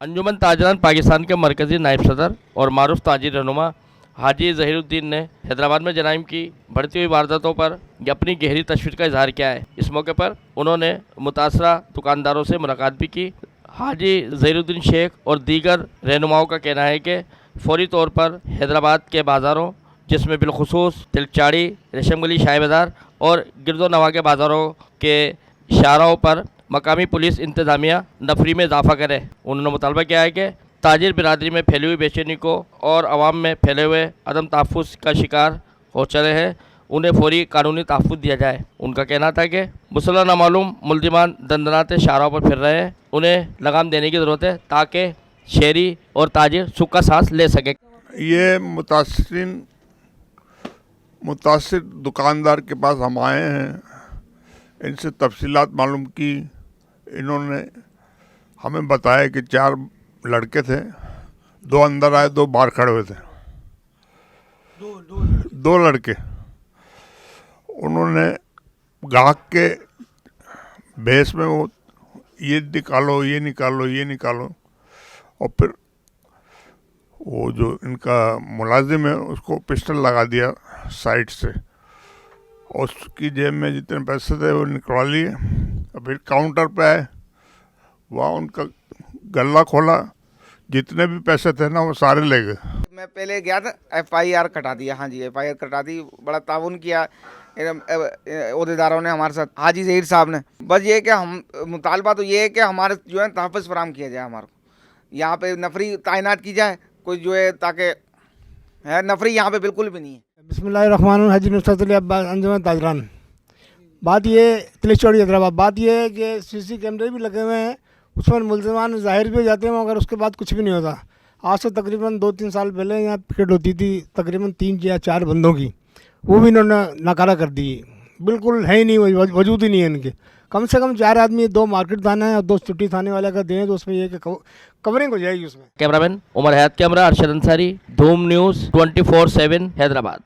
अंजुमन ताजरान पाकिस्तान के मरकजी नायब सदर और मारूफ ताजिर रहनुमा हाजी जहीरुद्दीन ने हैदराबाद में जराइम की बढ़ती हुई वारदातों पर अपनी गहरी तशवीश का इजहार किया है। इस मौके पर उन्होंने मुतासरा दुकानदारों से मुलाकात भी की। हाजी जहीरुद्दीन शेख और दीगर रहनुमाओं का कहना है कि फौरी तौर पर हैदराबाद के बाज़ारों, जिसमें बिलखुसूस तिलचाड़ी, रेशमगली शाही बाज़ार और गिरदो नवा के बाज़ारों के शाहराहों पर मकामी पुलिस इंतज़ामिया नफरी में इजाफा करे। उन्होंने मुतालबा किया है कि ताजिर बिरादरी में फैली हुई बेचैनी को और आवाम में फैले हुए अदम तहफ़्फ़ुज़ का शिकार हो चले हैं, उन्हें फौरी कानूनी तहफ़्फ़ुज़ दिया जाए। उनका कहना था कि मुसल्लह नामालूम मुल्ज़िमान दंदनाते शाहराहों पर फिर रहे हैं, उन्हें लगाम देने की ज़रूरत है ताकि शहरी और ताजिर सुख का सांस ले सके। ये मुतासिर दुकानदार के पास हम आए हैं, इनसे तफसीलात मालूम की। इन्होंने हमें बताया कि 4 लड़के थे, 2 अंदर आए, 2 बाहर खड़े हुए थे। दो लड़के उन्होंने ग्राहक के भेस में वो ये निकालो, ये निकालो, ये निकालो, और फिर वो जो इनका मुलाजिम है उसको पिस्टल लगा दिया साइड से, और उसकी जेब में जितने पैसे थे वो निकलवा लिए। और फिर काउंटर पे आए, वहाँ उनका गल्ला खोला, जितने भी पैसे थे ना वो सारे ले गए। मैं पहले गया था, FIR कटा दिया। हाँ जी, FIR कटा दी। बड़ा ताउन किया ओहदेदारों ने हमारे साथ, हाजी ज़हीर साहब ने। बस ये है कि हम मुतालबा तो ये है कि हमारे जो है तहफ़्फ़ुज़ फराहम किया जाए, हमारे को यहाँ पे नफरी तैनात की जाए कोई जो है, ताकि है नफरी यहाँ पे बिल्कुल भी नहीं है। बिस्मिल्लाहिर्रहमानिर्रहीम। हाजी नुसरत अली अब्बास, अंजुमन ताजरान। बात ये तिलचौड़ी हैदराबाद, बात ये है कि CC कैमरे भी लगे हुए हैं, उसमें मुल्ज़िमान ज़ाहिर भी हो जाते हैं, मगर उसके बाद कुछ भी नहीं होता। आज से तकरीबन 2-3 साल पहले यहाँ पिकेट होती थी तकरीबन 3 या 4 बंदों की, वो भी इन्होंने नकारा कर दी। बिल्कुल है ही नहीं, वजूद ही नहीं है इनके। कम से कम 4 आदमी, 2 मार्केट थाना है और 2 सिटी थाने वाले का दें तो उसमें ये कि कवरिंग हो जाएगी उसमें। कैमरामैन उमर हयात, कैमरा अरशद अंसारी, धूम न्यूज़ 24/7 हैदराबाद।